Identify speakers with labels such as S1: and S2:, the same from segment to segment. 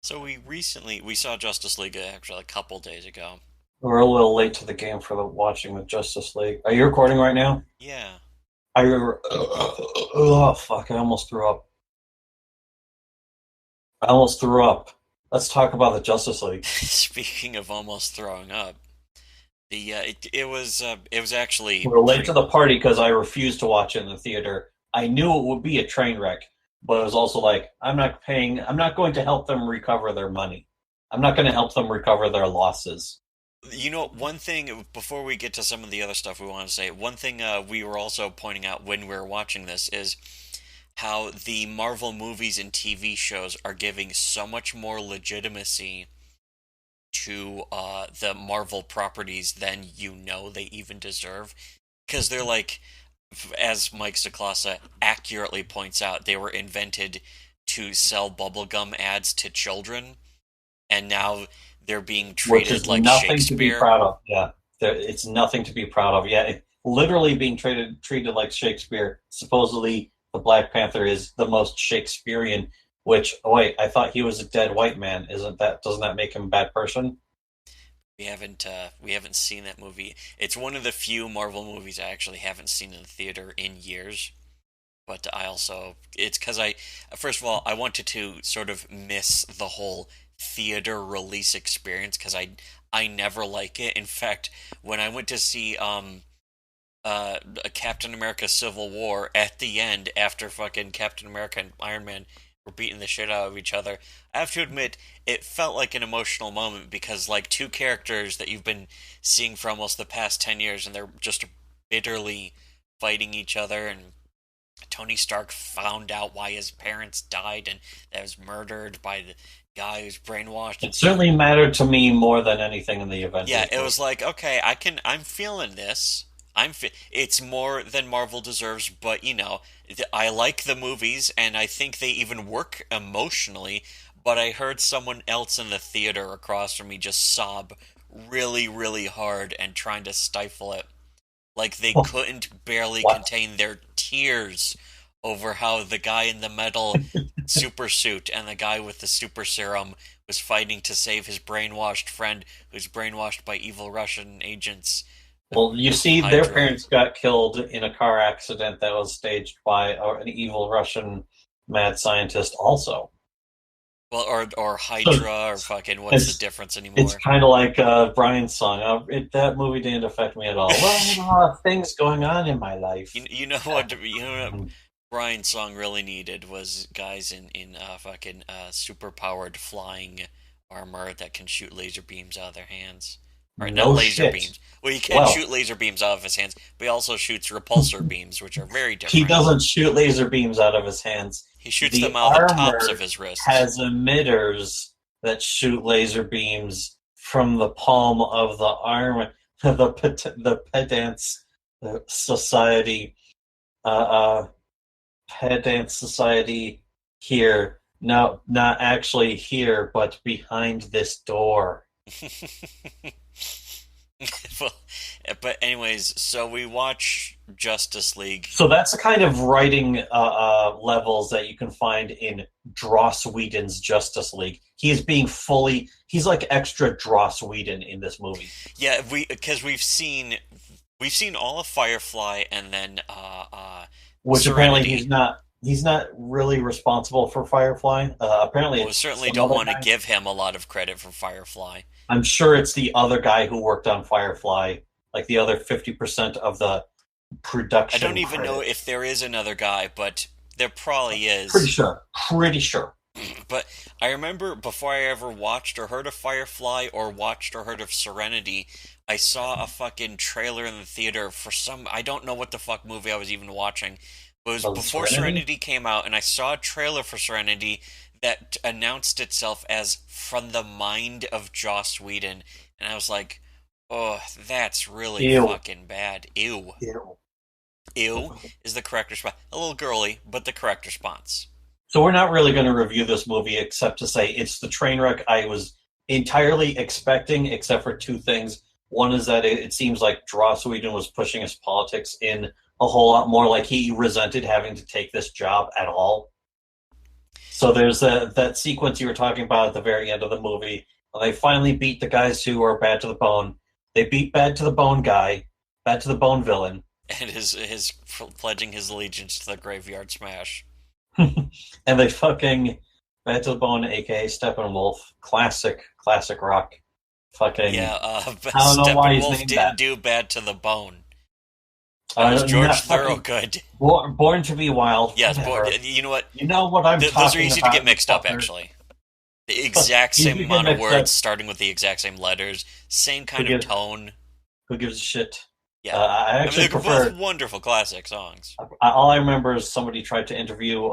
S1: So we saw Justice League actually a couple days ago.
S2: We're a little late to the game for the watching the Justice League. Are you recording right now?
S1: Yeah.
S2: Oh fuck! I almost threw up. I almost threw up. Let's talk about the Justice League.
S1: Speaking of almost throwing up, it was actually
S2: We're late to
S1: pretty.
S2: the party because I refused to watch it in the theater. I knew it would be a train wreck, but it was also like I'm not paying. I'm not going to help them recover their money. I'm not going to help them recover their losses.
S1: One thing before we get to some of the other stuff we want to say, one thing we were also pointing out when we were watching this is how the Marvel movies and TV shows are giving so much more legitimacy to the Marvel properties than they even deserve. Because they're like, as Mike Ciclassa accurately points out, they were invented to sell bubblegum ads to children, and now they're being
S2: Which
S1: treated
S2: is
S1: like
S2: nothing to be
S1: Shakespeare.
S2: proud of. Yeah, it's nothing to be proud of. Yeah, literally being treated like Shakespeare. Supposedly, the Black Panther is the most Shakespearean. Which, oh wait, I thought he was a dead white man. Isn't that? Doesn't that make him a bad person?
S1: We haven't seen that movie. It's one of the few Marvel movies I actually haven't seen in the theater in years. But it's because first of all, I wanted to sort of miss the whole theater release experience because I never like it. In fact, when I went to see Captain America Civil War at the end after fucking Captain America and Iron Man were beating the shit out of each other, I have to admit it felt like an emotional moment because like two characters that you've been seeing for almost the past 10 years and they're just bitterly fighting each other, and Tony Stark found out why his parents died and that was murdered by the guy who's brainwashed.
S2: It certainly mattered to me more than anything in the
S1: Yeah,
S2: Avengers
S1: it
S2: movie.
S1: was like, okay, I'm feeling this. It's more than Marvel deserves, but I like the movies and I think they even work emotionally, but I heard someone else in the theater across from me just sob really, really hard and trying to stifle it. Like they couldn't barely
S2: What?
S1: contain their tears over how the guy in the metal super suit and the guy with the super serum was fighting to save his brainwashed friend who's brainwashed by evil Russian agents
S2: Well, you
S1: from
S2: see, their
S1: Hydra.
S2: parents got killed in a car accident that was staged by an evil Russian mad scientist, also.
S1: Well, or
S2: So
S1: Hydra or fucking what's the
S2: it's
S1: difference
S2: it's
S1: anymore?
S2: kind of like Brian's song. That movie didn't affect me at all. Well, I had a lot of things going on in my life.
S1: You know what Brian's song really needed was guys in fucking super powered flying armor that can shoot laser beams out of their hands. Or not
S2: No
S1: laser
S2: shit.
S1: beams. Well, he can
S2: Well,
S1: shoot laser beams out of his hands, but he also shoots repulsor beams, which are very
S2: he
S1: different.
S2: doesn't shoot laser beams out of his hands.
S1: He shoots
S2: The
S1: them out of the tops of
S2: armor
S1: his wrists.
S2: has emitters that shoot laser beams from the palm of the arm. The pedants society, uh, uh, pedant society here. No, not actually here, but behind this door.
S1: Well, but anyways, so we watch Justice League.
S2: So that's the kind of writing levels that you can find in Dross Whedon's Justice League. He is being fully, he's like extra Dross Whedon in this movie,
S1: Yeah, because we've seen all of Firefly and then
S2: which apparently
S1: Serenity.
S2: he's not really responsible for Firefly. Apparently
S1: Well, we
S2: it's
S1: certainly
S2: some
S1: don't
S2: other
S1: want to
S2: guy.
S1: give him a lot of credit for Firefly.
S2: I'm sure it's the other guy who worked on Firefly, like the other 50% of the
S1: I don't
S2: production
S1: even know
S2: credit.
S1: if there is another guy, but there probably
S2: Pretty
S1: is.
S2: sure. Pretty sure.
S1: But I remember before I ever watched or heard of Firefly or watched or heard of Serenity, I saw a fucking trailer in the theater for some, I don't know what the fuck movie I was even watching. But it was
S2: Of
S1: before
S2: Serenity?
S1: Serenity came out, and I saw a trailer for Serenity that announced itself as From the Mind of Joss Whedon. And I was like, oh, that's really
S2: Ew.
S1: fucking bad. Ew.
S2: Ew.
S1: Ew is the correct response. A little girly, but the correct response.
S2: So we're not really going to review this movie except to say it's the train wreck I was entirely expecting, except for two things. One is that it seems like Joss Whedon was pushing his politics in a whole lot more, like he resented having to take this job at all. So there's that sequence you were talking about at the very end of the movie. They finally beat the guys who are bad to the bone. They beat bad to the bone guy, bad to the bone villain,
S1: And his pledging his allegiance to the Graveyard Smash.
S2: and they fucking bad to the bone, aka Steppenwolf, classic rock. Fucking,
S1: Yeah, but
S2: I don't know why he's
S1: Steppenwolf
S2: named
S1: didn't
S2: that.
S1: do Bad to the Bone. That was George
S2: Not fucking
S1: Thorogood.
S2: Born to be Wild.
S1: Yes,
S2: Whatever.
S1: you know what?
S2: You know what I'm
S1: Those are
S2: talking
S1: easy to
S2: about,
S1: get mixed up,
S2: fucker.
S1: actually. The exact
S2: Easy
S1: same
S2: to get
S1: amount of
S2: mixed up.
S1: words, starting with the exact same letters, same kind of tone.
S2: Who gives a shit?
S1: Yeah,
S2: I actually
S1: they're
S2: prefer.
S1: both wonderful classic songs.
S2: All I remember is somebody tried to interview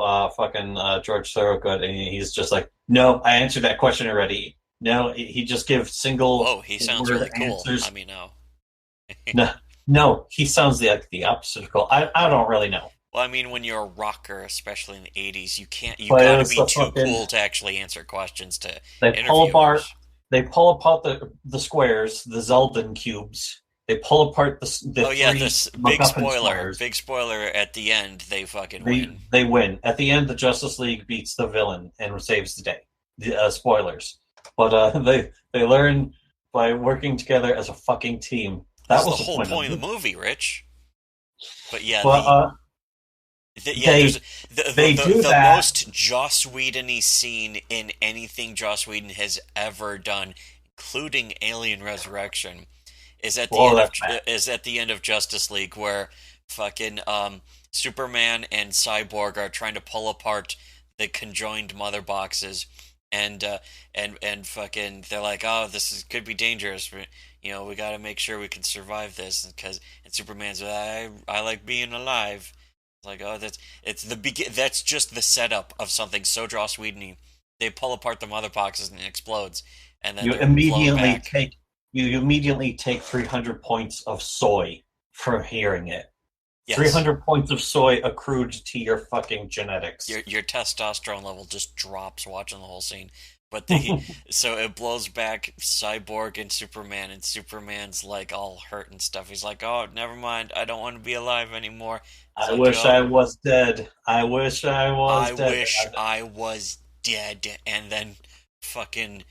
S2: George Thorogood, and he's just like, "No, I answered that question already." No, he just gives single
S1: Whoa, he sounds
S2: word
S1: really cool.
S2: answers.
S1: I mean, no.
S2: No, he sounds the opposite of cool. I don't really know.
S1: Well, I mean, when you're a rocker, especially in the '80s, you
S2: But it
S1: gotta
S2: was
S1: be
S2: the
S1: too
S2: fucking.
S1: cool to actually answer questions to
S2: They pull apart.
S1: interviewers.
S2: They pull apart the squares, the Zeldin cubes. They pull apart the
S1: Oh yeah,
S2: three
S1: this
S2: MacGuffin squares.
S1: big spoiler at the end, they fucking
S2: They
S1: win.
S2: they win at the end. The Justice League beats the villain and saves the day. Spoilers, but they learn by working together as a fucking team. That
S1: That's
S2: was
S1: the
S2: the
S1: whole
S2: point
S1: point of the movie, Rich. But yeah,
S2: But they
S1: there's
S2: they do
S1: the
S2: that.
S1: most Joss Whedon-y scene in anything Joss Whedon has ever done, including Alien Resurrection, is at the
S2: Well,
S1: end of
S2: that's bad.
S1: Justice League, where fucking Superman and Cyborg are trying to pull apart the conjoined mother boxes, and and fucking they're like, oh, could be dangerous. We got to make sure we can survive this, and Superman's I like being alive. It's like, oh, that's just the setup of something so Joss Whedon-y. They pull apart the mother boxes and it explodes, and then
S2: You
S1: they're blown
S2: immediately
S1: back.
S2: take you immediately take 300 points of soy for hearing it.
S1: Yes,
S2: 300 points of soy accrued to your fucking genetics.
S1: your testosterone level just drops watching the whole scene. But they so it blows back Cyborg and Superman's like all hurt and stuff. He's like, "Oh, never mind. I don't want to be alive anymore." He's
S2: I
S1: like,
S2: wish
S1: "Oh,
S2: I was dead. I wish I was
S1: I
S2: dead.
S1: wish I was dead." And then fucking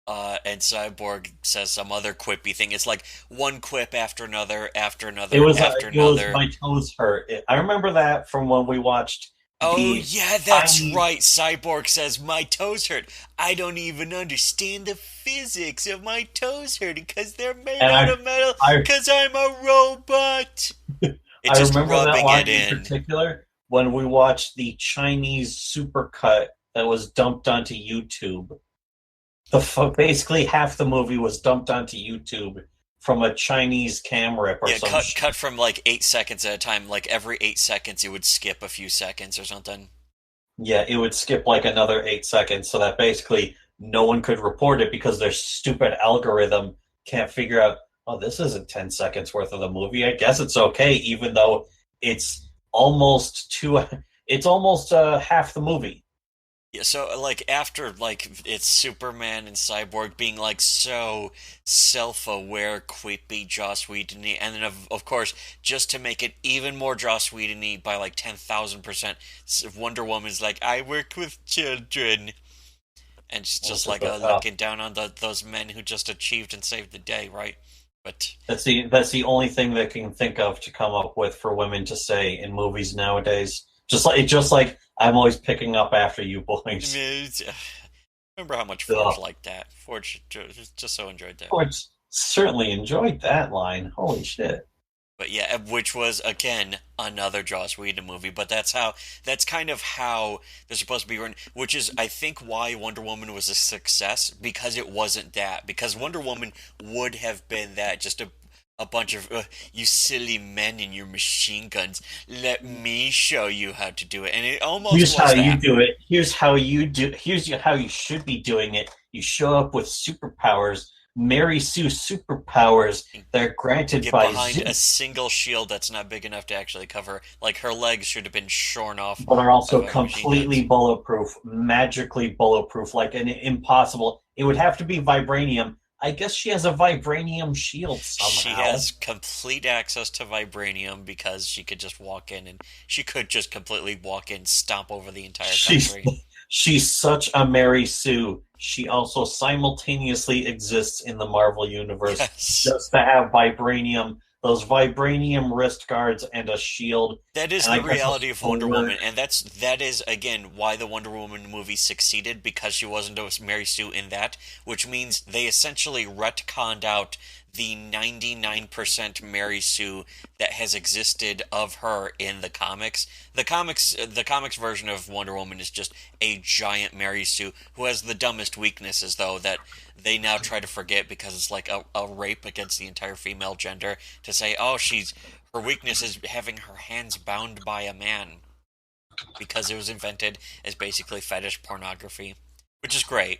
S1: and Cyborg says some other quippy thing. It's like one quip after another, after
S2: It
S1: another,
S2: was
S1: after
S2: it was
S1: another.
S2: my toes hurt. I remember that from when we watched
S1: Oh,
S2: the
S1: yeah, that's
S2: tiny
S1: right. Cyborg says, my toes hurt. I don't even understand the physics of my toes hurting because they're made
S2: and
S1: out of metal
S2: I
S1: because I'm a robot. It's
S2: I
S1: just
S2: remember that
S1: rubbing
S2: line
S1: it
S2: in
S1: in.
S2: particular when we watched the Chinese supercut that was dumped onto YouTube. Basically half the movie was dumped onto YouTube from a Chinese cam rip or
S1: Yeah,
S2: some shit.
S1: cut from like 8 seconds at a time. Like every 8 seconds, it would skip a few seconds or something.
S2: Yeah, it would skip like another 8 seconds so that basically no one could report it because their stupid algorithm can't figure out, oh, this isn't 10 seconds worth of the movie. I guess it's okay, even though it's it's almost half the movie.
S1: Yeah, so like after like it's Superman and Cyborg being like so self-aware, quippy, Joss Whedon-y, and then of course just to make it even more Joss Whedon-y by like 10,000%, Wonder Woman's like, I work with children, and she's just like looking down on those men who just achieved and saved the day, right? But
S2: That's the only thing they can think of to come up with for women to say in movies nowadays. Just like I'm always picking up after you boys.
S1: remember how much Forge
S2: Ugh.
S1: liked that. Forge just so enjoyed that.
S2: George certainly enjoyed that line. Holy shit.
S1: But yeah, which was again another Joss Whedon movie. But that's kind of how they're supposed to be written. Which is, I think, why Wonder Woman was a success, because it wasn't that. Because Wonder Woman would have been that, just a bunch of you silly men and your machine guns. Let me show you how to do it, and it almost
S2: Here's
S1: was
S2: how you
S1: that.
S2: do it. Here's how you should be doing it. You show up with superpowers. Mary Sue superpowers. They're granted
S1: Get
S2: by
S1: behind a
S2: Zeus,
S1: single shield that's not big enough to actually cover. Like her legs should have been shorn off
S2: but are also
S1: by machine
S2: completely
S1: guns.
S2: bulletproof, magically bulletproof, like an impossible. It would have to be vibranium. I guess she has a vibranium shield
S1: She
S2: somehow.
S1: has complete access to vibranium because she could just walk in and she could just completely walk in, stomp over the entire
S2: She's
S1: country.
S2: She's such a Mary Sue. She also simultaneously exists in the Marvel Universe
S1: Yes.
S2: just to have vibranium, those vibranium wrist guards and a shield.
S1: That is
S2: And I
S1: the
S2: guess a
S1: reality of Wonder
S2: sword.
S1: Woman, and that is again why the Wonder Woman movie succeeded because she wasn't a Mary Sue in that, which means they essentially retconned out the 99% Mary Sue that has existed of her in the comics version of Wonder Woman is just a giant Mary Sue who has the dumbest weaknesses though that they now try to forget because it's like a rape against the entire female gender to say, oh, her weakness is having her hands bound by a man because it was invented as basically fetish pornography, which is great.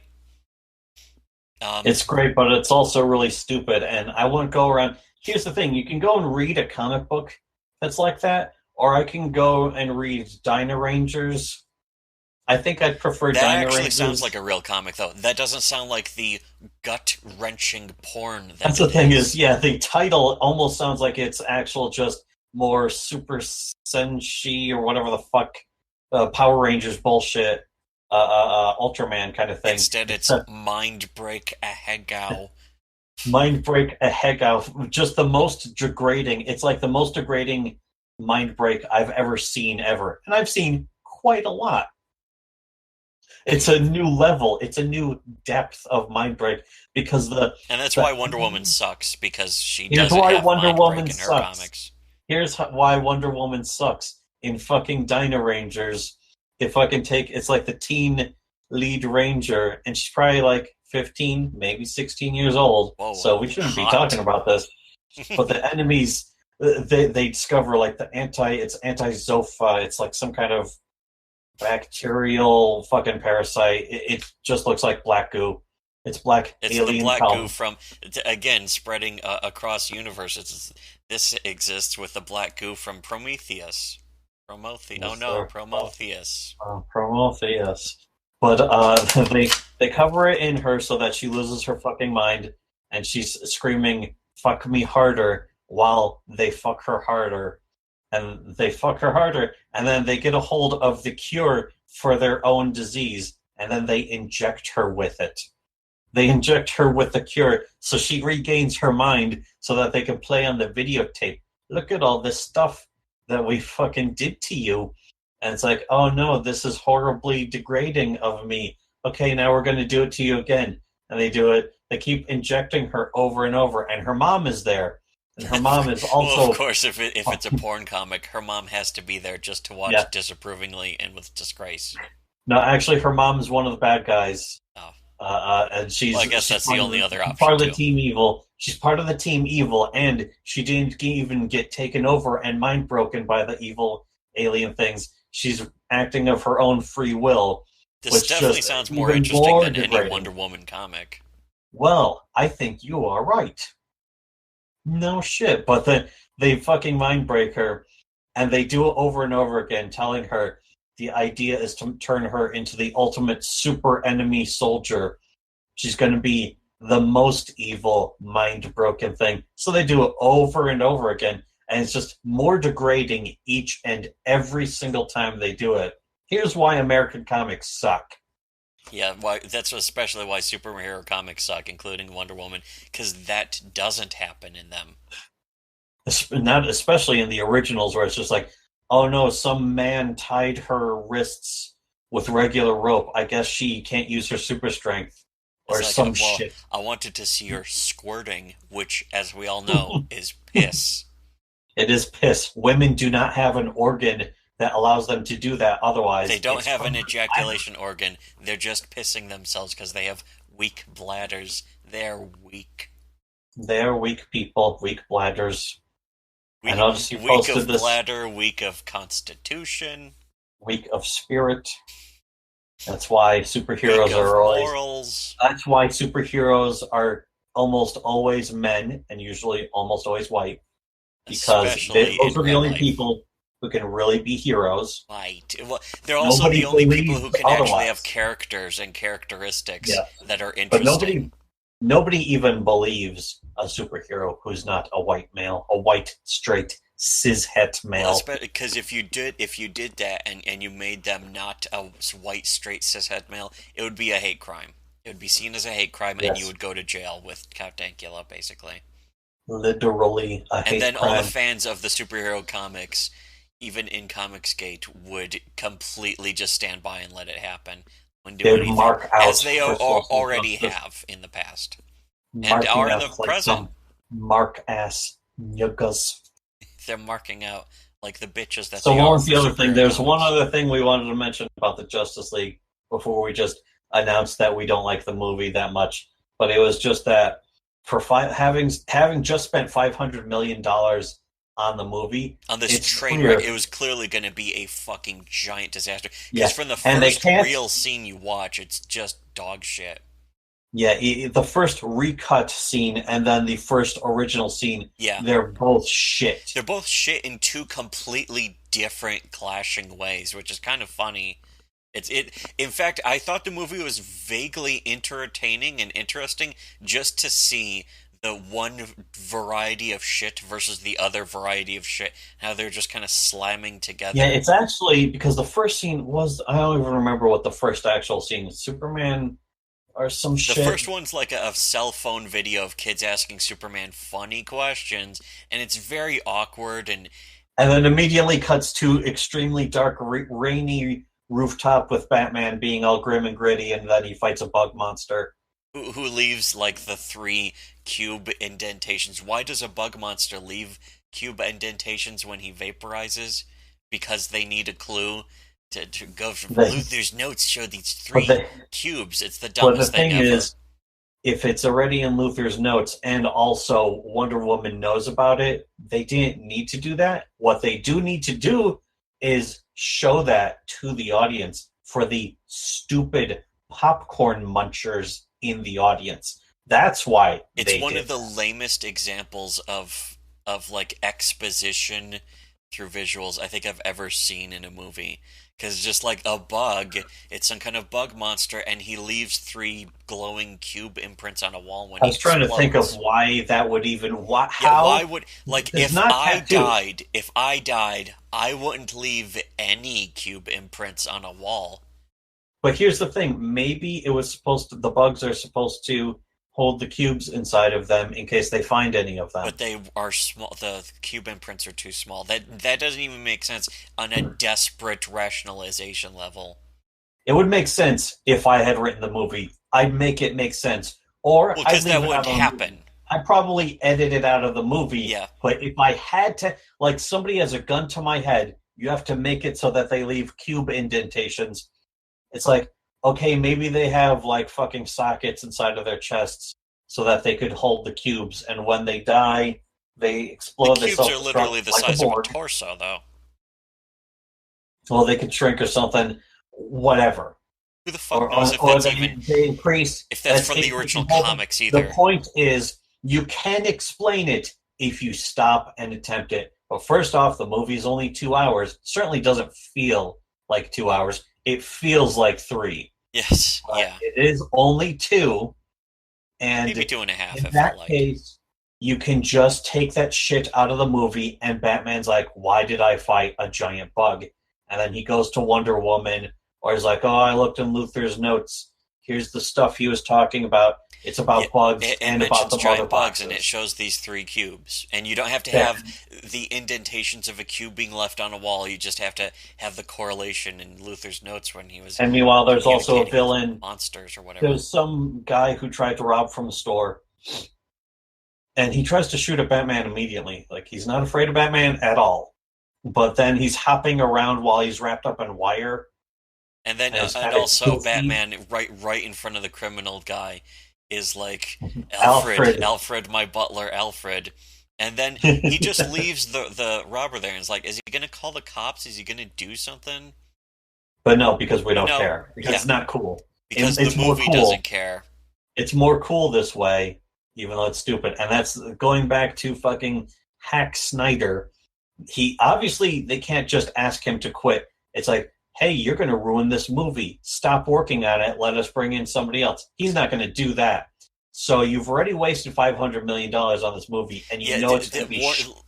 S1: Um,
S2: It's great, but it's also really stupid. And I won't go around. Here's the thing: you can go and read a comic book that's like that, or I can go and read Dino Rangers. I think I'd prefer
S1: that
S2: Dino
S1: actually sounds like
S2: Rangers.
S1: a real comic, though. That doesn't sound like the gut-wrenching porn
S2: That's
S1: that
S2: the
S1: it
S2: thing is,
S1: is.
S2: yeah, the title almost sounds like it's actual, just more Super Senshi or whatever the fuck, Power Rangers bullshit, Ultraman kind of thing.
S1: Instead,
S2: It's
S1: it's Mind Break a Hegao.
S2: mind break a heck out. Just the most degrading. It's like the most degrading mind break I've ever seen ever, and I've seen quite a lot. It's a new level. It's a new depth of mind break because
S1: And that's
S2: the
S1: why Wonder Woman sucks, because she
S2: here's
S1: doesn't
S2: why
S1: have
S2: Wonder
S1: Mind
S2: Woman
S1: Break in her
S2: sucks.
S1: comics.
S2: Why Wonder Woman sucks in fucking Dino Rangers. If I can take, it's like the teen lead ranger, and she's probably like 15, maybe 16 years old.
S1: Whoa,
S2: So we shouldn't be talking
S1: hot.
S2: about this. But the enemies, they discover like it's anti-Zopha. It's like some kind of bacterial fucking parasite. It just looks like black goo. It's black
S1: It's the
S2: alien
S1: black goo
S2: powder.
S1: from, again, spreading across universes. This exists with the black goo from Prometheus. Oh
S2: Yes,
S1: no,
S2: sir.
S1: Prometheus.
S2: Prometheus. But they cover it in her so that she loses her fucking mind, and she's screaming "fuck me harder" while they fuck her harder, and they fuck her harder, and then they get a hold of the cure for their own disease, and then they inject her with it. They inject her with the cure so she regains her mind so that they can play on the videotape. Look at all this stuff that we fucking did to you. And it's like, oh no, this is horribly degrading of me. Okay, now we're going to do it to you again. And they do it. They keep injecting her over and over. And her mom is there. And her mom is
S1: Well, of
S2: also,
S1: course, if it's a porn comic, her mom has to be there just to
S2: yeah.
S1: watch disapprovingly and with disgrace.
S2: No, actually, her mom is one of the bad guys.
S1: Oh,
S2: And
S1: well, I guess
S2: she's
S1: that's the only other
S2: part
S1: option
S2: of the
S1: too.
S2: team evil. She's part of the team evil, and she didn't even get taken over and mind broken by the evil alien things. She's acting of her own free will,
S1: This
S2: which
S1: definitely
S2: just
S1: sounds more
S2: even
S1: interesting
S2: more
S1: than any Wonder
S2: degrading.
S1: Woman comic.
S2: Well, I think you are right. No shit, but they fucking mind break her, and they do it over and over again, telling her the idea is to turn her into the ultimate super enemy soldier. She's going to be the most evil, mind broken thing. So they do it over and over again, and it's just more degrading each and every single time they do it. Here's why American comics suck.
S1: Yeah, why? That's especially why superhero comics suck, including Wonder Woman, because that doesn't happen in them.
S2: Not especially in the originals, where it's just like, oh no, some man tied her wrists with regular rope. I guess she can't use her super strength
S1: It's
S2: or
S1: like,
S2: some
S1: well,
S2: shit.
S1: I wanted to see her squirting, which, as we all know, is piss.
S2: It is piss. Women do not have an organ that allows them to do that.
S1: They
S2: Otherwise,
S1: don't
S2: it's
S1: have an
S2: from
S1: ejaculation organ. They're just pissing themselves because they have weak bladders. They're weak.
S2: they're weak people, weak bladders. I
S1: Weak,
S2: noticed you
S1: weak
S2: posted
S1: of
S2: this
S1: bladder, weak of constitution,
S2: week of spirit. That's why
S1: weak
S2: superheroes
S1: of
S2: are always.
S1: morals.
S2: That's why superheroes are almost always men and usually almost always white because
S1: Especially
S2: those
S1: in
S2: are the
S1: real
S2: only
S1: life.
S2: people who can really be heroes.
S1: Right. Well, they're also the
S2: Nobody
S1: only people who
S2: believes
S1: can actually have
S2: otherwise.
S1: characters and characteristics
S2: Yeah,
S1: that are
S2: but
S1: interesting.
S2: nobody even believes a superhero who's not a white male, a white straight cishet
S1: Well,
S2: male.
S1: because if you did that and you made them not a white straight cishet male, it would be a hate crime. It would be seen as a hate crime, and you
S2: Yes,
S1: would go to jail with Count Dankula, basically.
S2: literally a
S1: And
S2: hate
S1: then all the
S2: crime.
S1: fans of the superhero comics, even in Comicsgate, would completely just stand by and let it happen. Wouldn't do
S2: They would
S1: anything,
S2: mark
S1: as
S2: out
S1: they
S2: for social
S1: already
S2: justice,
S1: have in the past and
S2: marking
S1: are in the
S2: out like
S1: present.
S2: some mark ass niggas.
S1: They're marking out like the bitches that
S2: So
S1: they
S2: what
S1: are
S2: was
S1: for
S2: the other thing?
S1: superhero
S2: There's one
S1: comics.
S2: other thing we wanted to mention about the Justice League before we just announced that we don't like the movie that much. But it was just that for having just spent $500 million on the movie,
S1: On this
S2: it's
S1: train wreck, it
S2: clear.
S1: was clearly going to be a fucking giant disaster. Because
S2: Yeah,
S1: from the
S2: and they
S1: first
S2: can't.
S1: real scene you watch, it's just dog shit.
S2: Yeah, the first recut scene and then the first original scene,
S1: Yeah.
S2: they're both shit.
S1: They're both shit in two completely different, clashing ways, which is kind of funny. In fact, I thought the movie was vaguely entertaining and interesting just to see the one variety of shit versus the other variety of shit, how they're just kind of slamming
S2: Yeah,
S1: together.
S2: it's actually because the first scene was, I don't even remember what the first actual scene was. Superman or some
S1: The
S2: shit.
S1: first one's like a cell phone video of kids asking Superman funny questions, and it's very awkward and
S2: And then immediately cuts to extremely dark, rainy rooftop with Batman being all grim and gritty, and then he fights a bug monster.
S1: who leaves like the three cube indentations. Why does a bug monster leave cube indentations when he vaporizes? Because they need a clue to go from
S2: The,
S1: Luther's notes show these
S2: but
S1: three
S2: the
S1: cubes. It's the
S2: but the
S1: dumbest thing
S2: thing
S1: ever.
S2: is, if it's already in Luther's notes and also Wonder Woman knows about it, they didn't need to do that. What they do need to do is show that to the audience for the stupid popcorn munchers in the audience. That's why
S1: It's
S2: they
S1: one of
S2: did
S1: the
S2: that.
S1: lamest examples of like exposition through visuals I think I've ever seen in a movie. Because just like a bug, it's some kind of bug monster, and he leaves three glowing cube imprints on a wall when
S2: I
S1: he
S2: was trying to think of
S1: explodes.
S2: why that would even
S1: Yeah, why
S2: how
S1: would
S2: it
S1: like
S2: is not tattoo.
S1: if I died, I wouldn't leave any cube imprints on a wall.
S2: But here's the thing: maybe it was supposed to. The bugs are supposed to hold the cubes inside of them in case they find any of
S1: But
S2: them.
S1: they are small. The cube imprints are too small. That doesn't even make sense on a desperate rationalization level.
S2: It would make sense if I had written the movie. I'd make it make sense, or
S1: Well,
S2: I'd
S1: because
S2: leave
S1: that
S2: it out
S1: wouldn't
S2: of the movie.
S1: happen.
S2: I'd probably edit it out of the movie.
S1: Yeah,
S2: But if I had to, like somebody has a gun to my head, you have to make it so that they leave cube indentations. It's like, okay, maybe they have like fucking sockets inside of their chests so that they could hold the cubes, and when they die, they
S1: the
S2: explode, they
S1: cubes are
S2: self-destruct
S1: literally the
S2: like a
S1: size of a
S2: Borg.
S1: torso, though.
S2: Well, they could shrink or something, whatever.
S1: Who the fuck
S2: Or,
S1: knows
S2: or,
S1: if
S2: or
S1: that's
S2: they,
S1: even
S2: they increase.
S1: if that's from the
S2: They can
S1: original
S2: hold them.
S1: comics
S2: The
S1: either?
S2: point is, you can explain it if you stop and attempt it. But first off, the movie's only 2 hours. Certainly doesn't feel like 2 hours. It feels like three.
S1: Yes,
S2: But
S1: yeah,
S2: it is only two. And
S1: maybe 2.5.
S2: in
S1: It felt
S2: that
S1: like.
S2: case, you can just take that shit out of the movie, and Batman's like, why did I fight a giant bug? And then he goes to Wonder Woman, or he's like, oh, I looked in Luther's notes. Here's the stuff he was talking about. It's
S1: Yeah,
S2: about bugs
S1: it
S2: and about
S1: mentions
S2: the mother
S1: giant bugs and it
S2: boxes.
S1: shows these three cubes. And you don't have to
S2: That,
S1: have the indentations of a cube being left on a wall. You just have to have the correlation in Luther's notes when he was
S2: and meanwhile, there's also a
S1: communicating with
S2: villain.
S1: monsters or whatever.
S2: There's some guy who tried to rob from a store, and he tries to shoot at Batman immediately. Like, he's not afraid of Batman at all. But then he's hopping around while he's wrapped up in wire.
S1: And then,
S2: And it's
S1: and
S2: kind of
S1: also
S2: goofy.
S1: Batman, right in front of the criminal guy, is like,
S2: Alfred.
S1: Alfred, my butler, Alfred. And then he just leaves the robber there and is like, is he gonna call the cops? Is he gonna do something?
S2: But no, because we
S1: But
S2: don't
S1: no,
S2: care. Because
S1: yeah,
S2: it's not cool.
S1: because the
S2: It's more
S1: movie doesn't
S2: cool.
S1: care.
S2: It's more cool this way, even though it's stupid. And that's going back to fucking Hack Snyder. He obviously they can't just ask him to quit. It's like, hey, you're going to ruin this movie. Stop working on it. Let us bring in somebody else. He's not going to do that. So you've already wasted $500 million on this movie, and you
S1: Yeah,
S2: know it's going to be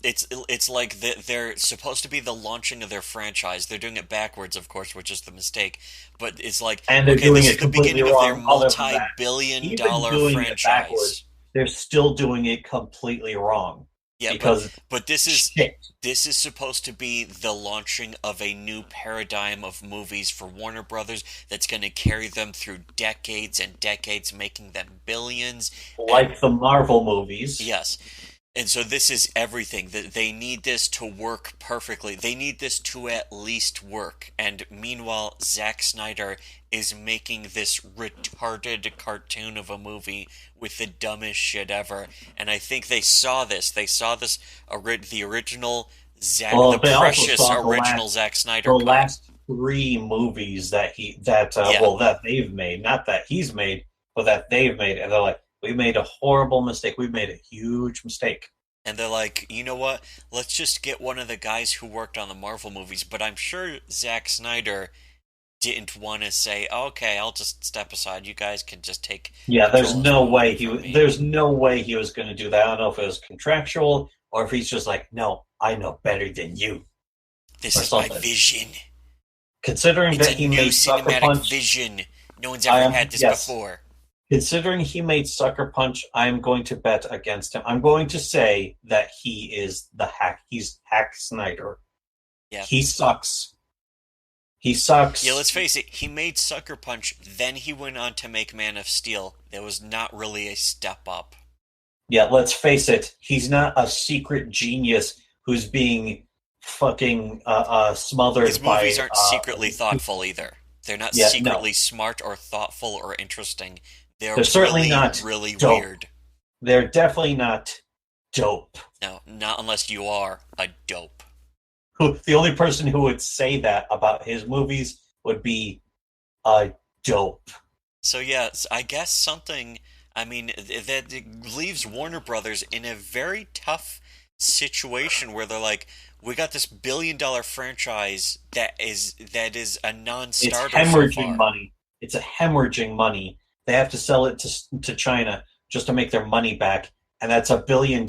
S1: it's like they're supposed to be the launching of their franchise. They're doing it backwards, of course, which is the mistake. But it's like,
S2: and they're
S1: okay,
S2: doing
S1: this
S2: it
S1: is the
S2: completely
S1: beginning of their
S2: wrong. Other than that,
S1: multi-billion
S2: even
S1: dollar
S2: doing it backwards,
S1: franchise.
S2: they're still doing it completely wrong
S1: Yeah,
S2: because
S1: but
S2: shit.
S1: this is supposed to be the launching of a new paradigm of movies for Warner Brothers that's going to carry them through decades and decades, making them billions. And
S2: Like the Marvel movies.
S1: yes, and so this is everything. That they need this to work perfectly. They need this to at least work. And meanwhile, Zack Snyder is making this retarded cartoon of a movie with the dumbest shit ever. And I think they saw this. They saw this the original
S2: Well,
S1: the
S2: they also
S1: precious
S2: saw
S1: original Zack
S2: the
S1: Snyder cut.
S2: last three movies that
S1: Yeah,
S2: that they've made, not that he's made, but that they've made, and they're like, we made a horrible mistake. We made a huge mistake.
S1: and they're like, you know what? Let's just get one of the guys who worked on the Marvel movies. But I'm sure Zack Snyder didn't want to say, okay, I'll just step aside. You guys can just take
S2: Yeah,
S1: control of this movie from me.
S2: there's no way he was going to do that. I don't know if it was contractual or if he's just like, no, I know better than you
S1: This
S2: or
S1: is my
S2: something.
S1: vision.
S2: Considering
S1: It's
S2: that
S1: a
S2: he
S1: new
S2: made Sucker
S1: cinematic
S2: Punch,
S1: vision. No one's
S2: I
S1: ever
S2: am
S1: had this
S2: yes.
S1: before.
S2: Considering he made Sucker Punch, I'm going to bet against him. I'm going to say that he is the hack. He's Hack Snyder.
S1: Yeah.
S2: He sucks. He sucks.
S1: Yeah, let's face it. He made Sucker Punch, then he went on to make Man of Steel. That was not really a step up.
S2: Yeah, let's face it. He's not a secret genius who's being fucking smothered
S1: His movies
S2: by.
S1: aren't secretly thoughtful either. They're not
S2: Yeah,
S1: secretly
S2: no.
S1: smart or thoughtful or interesting. They're
S2: They're certainly
S1: really,
S2: not
S1: really
S2: dope.
S1: weird.
S2: They're definitely not dope.
S1: No, not unless you are a dope.
S2: The only person who would say that about his movies would be a dope.
S1: So yeah, I guess something. I mean, that leaves Warner Brothers in a very tough situation where they're like, we got this billion-dollar franchise that is a
S2: It's
S1: non-starter so
S2: hemorrhaging
S1: far.
S2: money. It's a hemorrhaging money. They have to sell it to China just to make their money back, and that's $1 billion.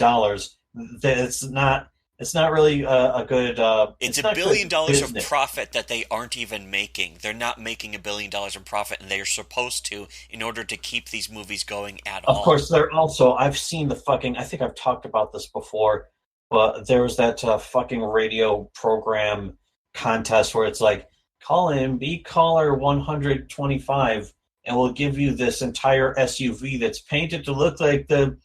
S2: It's not really a good.
S1: It's
S2: It's
S1: a
S2: not
S1: billion
S2: good
S1: dollars of
S2: business.
S1: profit that they aren't even making. They're not making $1 billion in profit, and they are supposed to in order to keep these movies going at
S2: Of
S1: all.
S2: course, they're also. I've seen the fucking. I think I've talked about this before, but there was that fucking radio program contest where it's like, call in, be caller 125, and we'll give you this entire SUV that's painted to look like the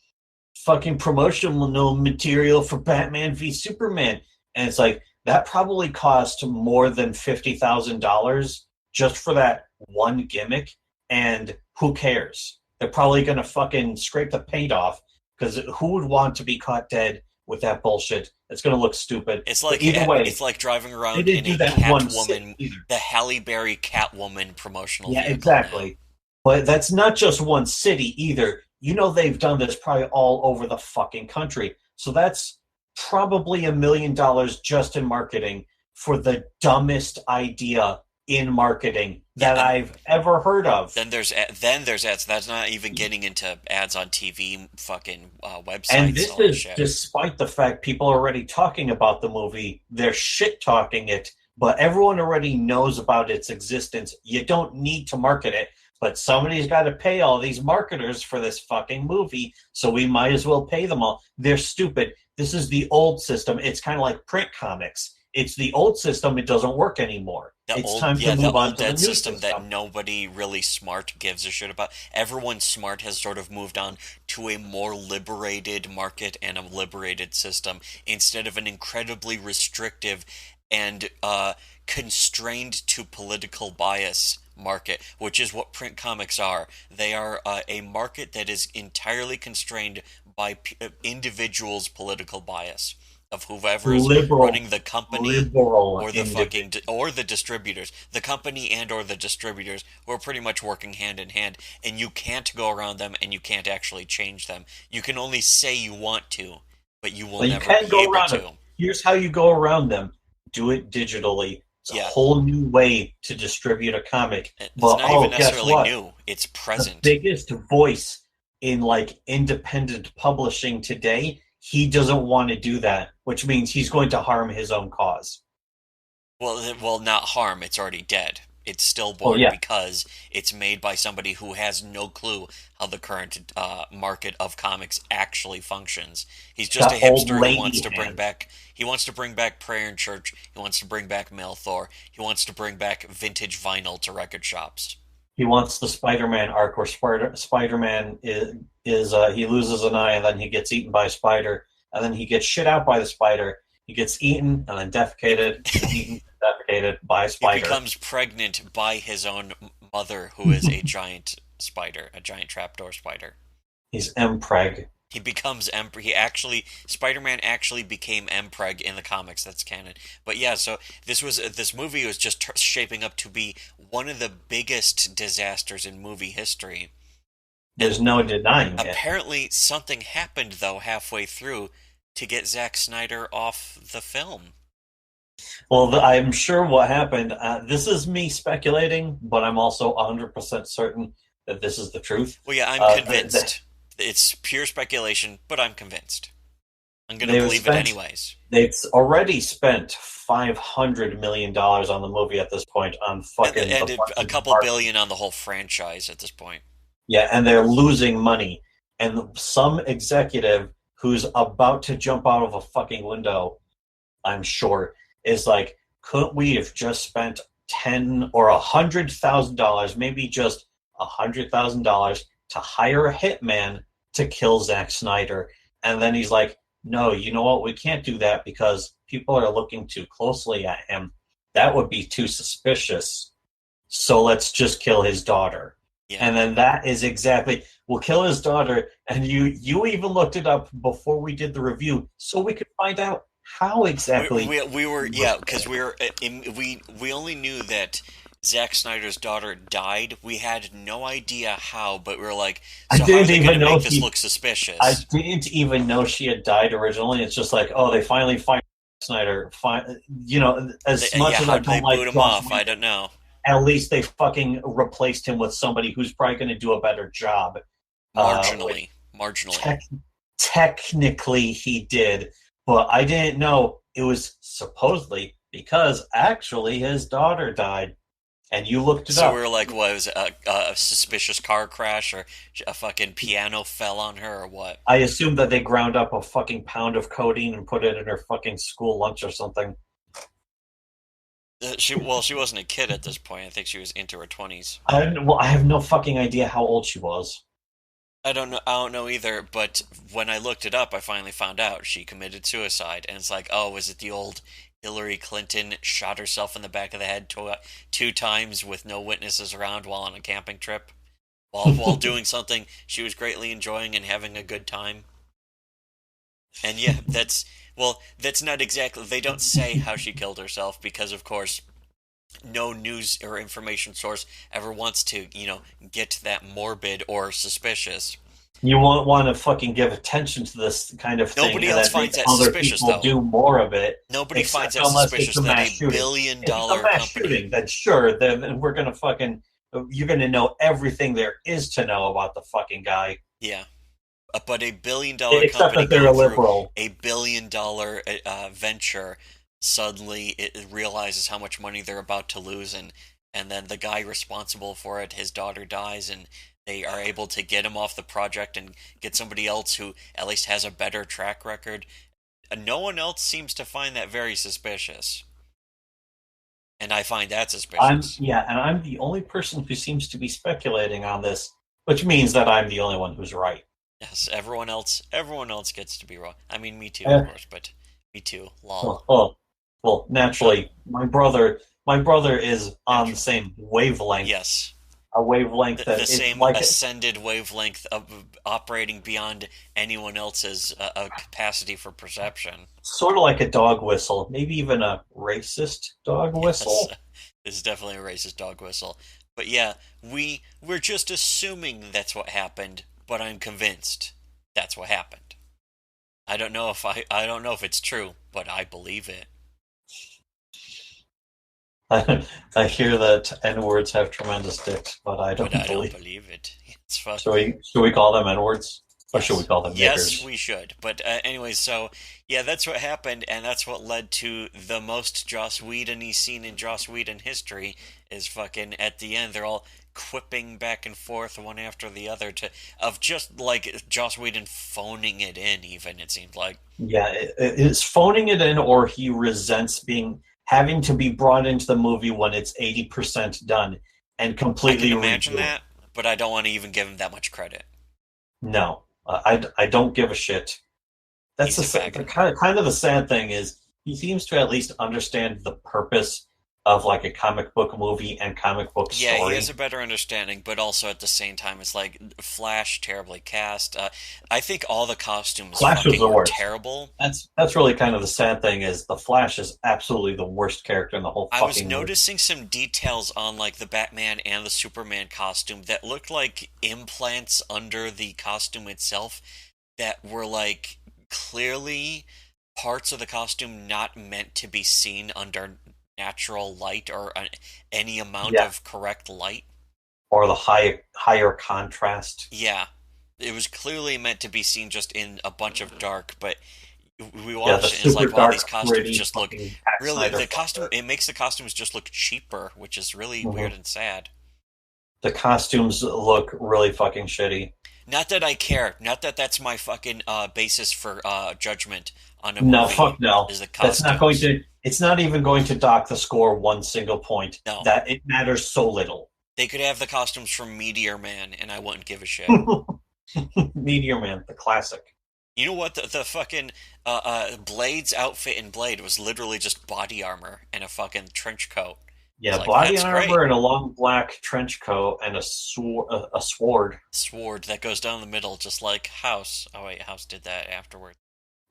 S2: fucking promotional material for Batman v Superman. And it's like, that probably cost more than $50,000 just for that one gimmick. And who cares? They're probably going to fucking scrape the paint off because who would want to be caught dead with that bullshit? It's going to look stupid.
S1: It's
S2: But
S1: like
S2: either way,
S1: it's like driving
S2: they
S1: around
S2: didn't
S1: in
S2: do
S1: a
S2: that one sit
S1: Catwoman,
S2: either.
S1: the Halle Berry Catwoman promotional
S2: Yeah,
S1: vehicle
S2: exactly. But that's not just one city either. You know they've done this probably all over the fucking country. So that's probably $1 million just in marketing for the dumbest idea in marketing
S1: Yeah,
S2: that I've ever heard of.
S1: then there's ads. That's not even getting into ads on TV, fucking websites,
S2: And
S1: and
S2: this
S1: all that
S2: is
S1: shit.
S2: despite the fact people are already talking about the movie. They're shit talking it, but everyone already knows about its existence. You don't need to market it, but somebody's got to pay all these marketers for this fucking movie, so we might as well pay them all. They're stupid. This is the old system. It's kind of like print comics. It's the old system. It doesn't work anymore. It's time to move on to the
S1: dead
S2: new
S1: system that
S2: system.
S1: nobody really smart gives a shit about. Everyone smart has sort of moved on to a more liberated market and a liberated system instead of an incredibly restrictive and constrained to political bias market, which is what print comics are. They are a market that is entirely constrained by individuals' political bias of whoever is
S2: Liberal,
S1: running the company
S2: liberal,
S1: or the fucking or the distributors, the company and or the distributors who are pretty much working hand in hand, and you can't go around them and you can't actually change them. You can only say you want to, but you will
S2: But you
S1: never
S2: can
S1: be
S2: go
S1: able
S2: around
S1: to.
S2: them. Here's how you go around them. Do it digitally. It's a
S1: Yeah.
S2: whole new way to distribute a comic.
S1: It's
S2: But
S1: not even
S2: guess
S1: necessarily
S2: what?
S1: new. It's
S2: The
S1: present.
S2: biggest voice in like independent publishing today, he doesn't want to do that, which means he's going to harm his own cause.
S1: Well, not harm. It's already dead. It's
S2: Oh
S1: stillborn
S2: yeah,
S1: because it's made by somebody who has no clue how the current market of comics actually functions. He's just a
S2: that old
S1: hipster who wants
S2: lady
S1: to bring
S2: hand.
S1: back. He wants to bring back Prayer in Church. He wants to bring back Male Thor. He wants to bring back vintage vinyl to record shops.
S2: He wants the Spider-Man arc where Spider-Man is he loses an eye and then he gets eaten by a spider and then he gets shit out by the spider. He gets eaten and then defecated, eaten, defecated by a
S1: He
S2: spider.
S1: becomes pregnant by his own mother, who is a giant spider, a giant trapdoor spider.
S2: He's Mpreg.
S1: He becomes He actually Spider-Man actually became Mpreg in the comics. That's canon. But yeah, so this movie was just shaping up to be one of the biggest disasters in movie history.
S2: There's
S1: And
S2: no denying it.
S1: apparently something happened though halfway through to get Zack Snyder off the film.
S2: Well, I'm sure what happened. This is me speculating, but I'm also 100% certain that this is the truth.
S1: Well, yeah, I'm
S2: The,
S1: convinced. It's pure speculation, but I'm convinced. I'm gonna
S2: they've
S1: believe it
S2: spent
S1: anyways.
S2: they've already spent $500 million on the movie at this point on
S1: And,
S2: fucking the
S1: and a
S2: fucking
S1: couple
S2: art.
S1: billion on the whole franchise at this point.
S2: Yeah, and they're losing money. And some executive who's about to jump out of a fucking window, I'm sure, is like, couldn't we have just spent $10 or $100,000, maybe just $100,000 to hire a hitman to kill Zack Snyder? And then he's like, no, you know what? We can't do that because people are looking too closely at him. That would be too suspicious. So let's just kill his daughter.
S1: Yeah.
S2: And then that is exactly, we'll kill his daughter. And you even looked it up before we did the review, so we could find out how exactly.
S1: We were, yeah, because we only knew that Zack Snyder's daughter died. We had no idea how, but we were like,
S2: I
S1: so how are
S2: didn't
S1: they going
S2: even
S1: to
S2: know
S1: make this
S2: he.
S1: look
S2: I
S1: suspicious?
S2: didn't even know she had died originally. It's just like, oh, they finally find Snyder. As much
S1: Yeah,
S2: as
S1: how
S2: I
S1: did they
S2: don't
S1: boot
S2: like
S1: him
S2: Joss
S1: off? I
S2: Whedon,
S1: don't know.
S2: at least they fucking replaced him with somebody who's probably going to do a better job. Which
S1: Marginally, marginally.
S2: tech technically he did, but I didn't know it was supposedly because actually his daughter died, and you looked it
S1: So we
S2: up.
S1: were like, what was it, a suspicious car crash or a fucking piano fell on her or what?
S2: I assume that they ground up a fucking pound of codeine and put it in her fucking school lunch or something.
S1: She wasn't a kid at this point. I think she was into her 20s.
S2: I have no fucking idea how old she was.
S1: I don't know. I don't know either. But when I looked it up, I finally found out she committed suicide. And it's like, oh, was it the old Hillary Clinton shot herself in the back of the head two times with no witnesses around while on a camping trip, while doing something she was greatly enjoying and having a good time? And yeah, that's not exactly. They don't say how she killed herself because, of course, no news or information source ever wants to, get that morbid or suspicious.
S2: You won't want to fucking give attention to this kind of thing
S1: Nobody
S2: and
S1: else
S2: then make
S1: finds that
S2: other
S1: suspicious,
S2: people
S1: though.
S2: do more of it,
S1: Nobody finds
S2: except
S1: that
S2: unless it's
S1: suspicious
S2: a
S1: that
S2: mass
S1: a
S2: shooting.
S1: billion
S2: If it's a
S1: dollar
S2: mass
S1: company.
S2: shooting, then sure, then we're gonna fucking you're gonna know everything there is to know about the fucking guy.
S1: Yeah. But a billion dollar
S2: Except
S1: company
S2: that they're a
S1: going through
S2: liberal.
S1: a billion dollar venture, suddenly it realizes how much money they're about to lose, and then the guy responsible for it, his daughter dies, and they are able to get him off the project and get somebody else who at least has a better track record. No one else seems to find that very suspicious, and I find that suspicious.
S2: And I'm the only person who seems to be speculating on this, which means that I'm the only one who's right.
S1: Yes, everyone else gets to be wrong. I mean, me too, of
S2: Eh,
S1: course, but me too.
S2: oh,
S1: Lol.
S2: oh, well, naturally, my brother is on the
S1: Naturally.
S2: same wavelength,
S1: Yes.
S2: a wavelength
S1: The
S2: that it's
S1: same
S2: like
S1: ascended wavelength of operating beyond anyone else's capacity for perception.
S2: sort of like a dog whistle, maybe even a racist dog
S1: Yes,
S2: whistle.
S1: this is definitely a racist dog whistle. But yeah, we're just assuming that's what happened, but I'm convinced that's what happened. I don't know if it's true, but I believe it.
S2: I hear that N words have tremendous dicks, but I
S1: But
S2: don't
S1: I don't
S2: believe.
S1: believe it. It's fun.
S2: Should we call them N words, or should we
S1: Yes.
S2: call them
S1: Yes,
S2: niggers?
S1: we should. But anyways, so yeah, that's what happened, and that's what led to the most Joss Whedon-y scene in Joss Whedon history. Is fucking at the end, they're all quipping back and forth one after the other to of just like Joss Whedon phoning it in. Even it seemed like
S2: Yeah, it's phoning it in, or he resents being having to be brought into the movie when it's 80% done and
S1: I can
S2: completely
S1: imagine
S2: redo it.
S1: that, but I don't want to even give him that much credit.
S2: No, I don't give a shit. That's
S1: He's a
S2: the
S1: faggot.
S2: kind of the sad thing is he seems to at least understand the purpose of like a comic book movie and comic book
S1: Yeah, he has
S2: story.
S1: a better understanding, but also at the same time, it's like Flash terribly cast. I think all the costumes
S2: Flash was
S1: fucking
S2: the
S1: were
S2: worst.
S1: terrible.
S2: That's really kind of the sad thing is the Flash is absolutely the worst character in the whole
S1: I was
S2: fucking movie.
S1: noticing some details on like the Batman and the Superman costume that looked like implants under the costume itself that were like clearly parts of the costume not meant to be seen under natural light or any amount
S2: Yeah,
S1: of correct light.
S2: or the higher contrast.
S1: Yeah, it was clearly meant to be seen just in a bunch of dark, but we
S2: Yeah, the
S1: watched it and it's
S2: super
S1: like, wow, these
S2: dark,
S1: costumes
S2: gritty
S1: just look
S2: fucking Zack
S1: really,
S2: Snyder
S1: the costume,
S2: fodder.
S1: it makes the costumes just look cheaper, which is really weird
S2: Mhm.
S1: and sad.
S2: The costumes look really fucking shitty.
S1: Not that I care, not that that's my fucking basis for judgment on a
S2: No,
S1: movie,
S2: fuck no.
S1: is the
S2: That's not going
S1: costumes.
S2: to. It's not even going to dock the score one single point.
S1: No,
S2: That it matters so little.
S1: they could have the costumes from Meteor Man and I wouldn't give a shit.
S2: Meteor Man, the classic.
S1: You know what? The fucking Blade's outfit in Blade was literally just body armor and a fucking trench coat. It's
S2: Yeah,
S1: like,
S2: body
S1: that's great.
S2: armor and a long black trench coat and a sword.
S1: Sword that goes down the middle, just like House. Oh wait, House did that afterward.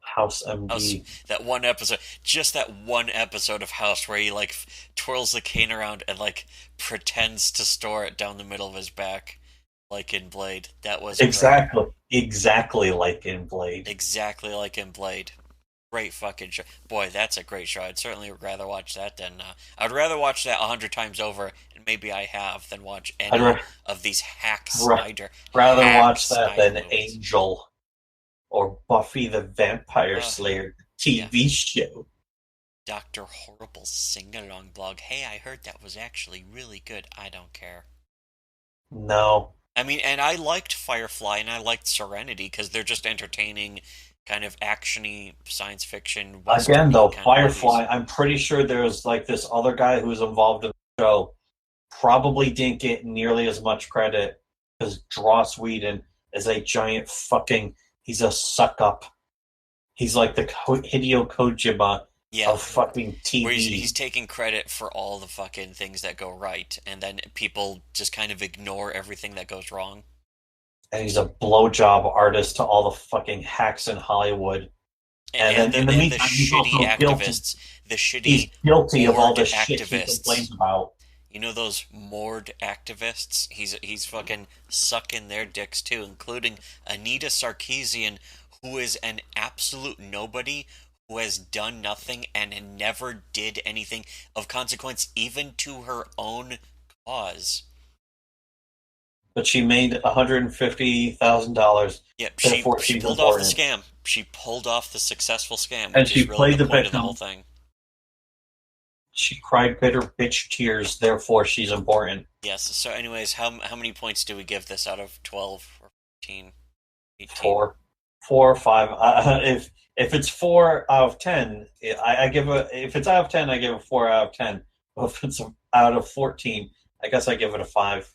S2: House
S1: House,
S2: MD.
S1: that one episode, just that one episode of House where he like twirls the cane around and like pretends to store it down the middle of his back, like in Blade. That was great.
S2: Exactly like in Blade.
S1: Exactly like in Blade. Great fucking show. Boy, that's a great show. I'd certainly rather watch that than I'd rather watch that 100 times over, and maybe I have, than watch
S2: I'd
S1: any of these
S2: rather
S1: hack
S2: watch that
S1: Snyder
S2: than
S1: movies.
S2: Angel or Buffy the Vampire
S1: Uh,
S2: Slayer
S1: yeah,
S2: TV show.
S1: Doctor Horrible sing along blog. Hey, I heard that was actually really good. I don't care.
S2: No.
S1: I mean, and I liked Firefly and I liked Serenity because they're just entertaining, kind of actiony science fiction
S2: Again,
S1: westerny
S2: though,
S1: kind of movies.
S2: Firefly, I'm pretty sure there's like this other guy who's involved in the show. Probably didn't get nearly as much credit because Joss Whedon is a giant fucking. He's a suck up. He's like the Hideo Kojima
S1: Yeah,
S2: of fucking
S1: where he's
S2: TV.
S1: taking credit for all the fucking things that go right, and then people just kind of ignore everything that goes wrong.
S2: And he's a blowjob artist to all the fucking hacks in Hollywood. And then in the
S1: And the
S2: meantime, he's
S1: shitty
S2: also guilty.
S1: activists, the
S2: He's
S1: shitty
S2: guilty of all
S1: bored
S2: the shit he complains
S1: activists.
S2: about.
S1: You know those moored activists? He's fucking sucking their dicks too, including Anita Sarkeesian, who is an absolute nobody who has done nothing and never did anything of consequence, even to her own cause.
S2: But she made $150,000.
S1: Yep,
S2: Therefore,
S1: she
S2: she's
S1: pulled off the
S2: important.
S1: scam. She pulled off the successful scam,
S2: And
S1: which
S2: she
S1: is really
S2: played
S1: the
S2: the
S1: point of the whole
S2: victim.
S1: thing.
S2: She cried bitter bitch tears. Therefore, she's important.
S1: Yes. So, anyways, how many points do we give this out of 12 or 14, 18?
S2: 4, 4 or 5. If it's 4 out of 10, I give a. If it's out of 10, I give a 4 out of 10. If it's out of 14, I guess I give it a 5.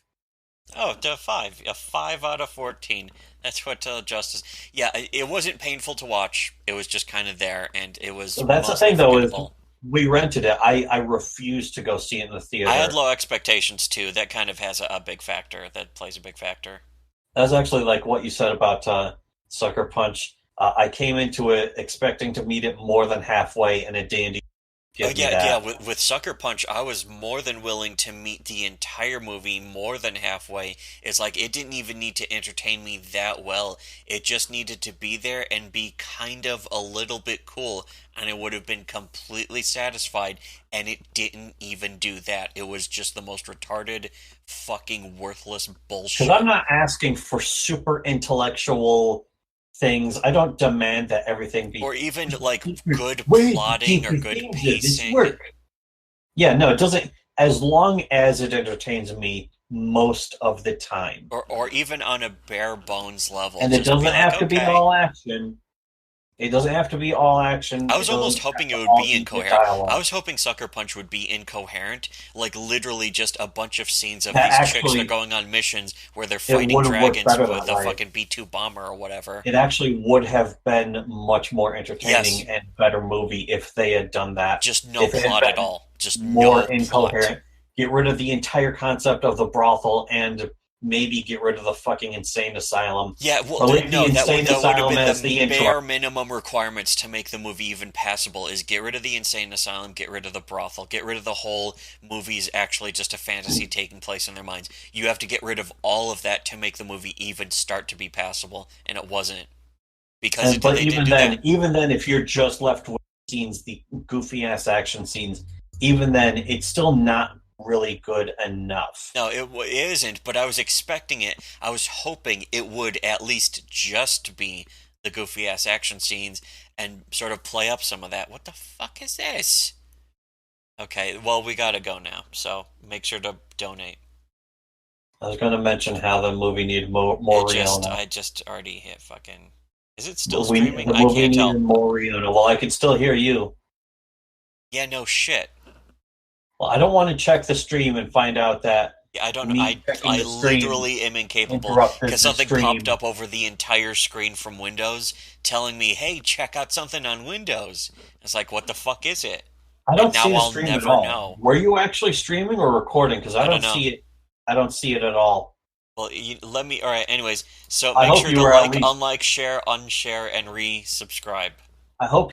S1: Oh, to 5. A 5 out of 14. That's what Justice. Yeah, it wasn't painful to watch. It was just kind of there, and it was
S2: So that's the
S1: mostly
S2: thing, though, is
S1: forgettable.
S2: we rented it. I refused to go see it in the
S1: I had
S2: theater.
S1: low expectations too. That kind of has a big factor. That plays a big factor.
S2: That's actually like what you said about Sucker Punch. I came into it expecting to meet it more than halfway, and it didn't. Give me
S1: Yeah.
S2: that.
S1: With Sucker Punch, I was more than willing to meet the entire movie more than halfway. It's like it didn't even need to entertain me that well. It just needed to be there and be kind of a little bit cool, and it would have been completely satisfied. And it didn't even do that. It was just the most retarded, fucking worthless
S2: Because I'm
S1: bullshit.
S2: not asking for super intellectual things. I don't demand that everything be
S1: Or even like good
S2: ways to
S1: plotting
S2: keep
S1: or
S2: your
S1: good
S2: themes in this
S1: pacing.
S2: work. Yeah, no, it doesn't. As long as it entertains me most of the time,
S1: Or even on a bare bones level,
S2: and it
S1: just be
S2: doesn't
S1: like,
S2: have to be
S1: okay.
S2: all action. It doesn't have to be all action.
S1: I
S2: It
S1: was almost
S2: doesn't
S1: hoping
S2: have
S1: it
S2: to
S1: would
S2: all
S1: be
S2: be good
S1: incoherent. I
S2: dialogue.
S1: was hoping Sucker Punch would be incoherent, like literally just a bunch of scenes of
S2: That
S1: these chicks that are
S2: actually,
S1: going on missions where they're
S2: it
S1: fighting
S2: would have worked
S1: dragons
S2: better
S1: with
S2: that
S1: a
S2: way.
S1: fucking B-2 bomber or whatever.
S2: It actually would have been much more
S1: Yes,
S2: entertaining and better movie if they had done that.
S1: just no
S2: If it had
S1: plot at
S2: been
S1: all. Just
S2: more
S1: no plot.
S2: incoherent, get rid of the entire concept of the brothel and maybe get rid of the fucking insane asylum.
S1: Yeah, well,
S2: Or leave the
S1: no,
S2: insane
S1: that would have
S2: asylum
S1: been
S2: as
S1: the
S2: the intro.
S1: bare minimum requirements to make the movie even passable. Is get rid of the insane asylum, get rid of the brothel, get rid of the whole movie's actually just a fantasy taking place in their minds. You have to get rid of all of that to make the movie even start to be passable, and it wasn't because
S2: And but
S1: they didn't do that.
S2: even then, if you're just left with scenes, the goofy ass action scenes, even then, it's still not really good enough.
S1: No, it isn't. But I was expecting it. I was hoping it would at least just be the goofy ass action scenes and sort of play up some of that. What the fuck is this? Okay, well, we gotta go now, so make sure to donate.
S2: I was going to mention how the movie needed more Rihanna.
S1: I just already hit fucking. Is it still
S2: We
S1: streaming?
S2: the
S1: I
S2: movie
S1: can't
S2: needed
S1: tell.
S2: more Rihanna. Well, I can still hear you.
S1: Yeah, no shit.
S2: Well, I don't want to check the stream and find out that
S1: Yeah, I don't know.
S2: me checking
S1: I
S2: the stream
S1: literally am incapable because
S2: interrupted the
S1: something popped
S2: stream.
S1: up over the entire screen from Windows telling me, "Hey, check out something on Windows." It's like, what the fuck is it?
S2: I
S1: And
S2: don't
S1: now
S2: see the
S1: I'll
S2: stream at
S1: never
S2: all.
S1: know.
S2: Were you actually streaming or recording? Because I
S1: I don't
S2: don't
S1: know.
S2: see it. I don't see it at all.
S1: Well, let me. All right. Anyways, so
S2: I
S1: make
S2: hope
S1: sure
S2: you
S1: to
S2: were at
S1: like,
S2: least.
S1: unlike, share, unshare, and resubscribe.
S2: I hope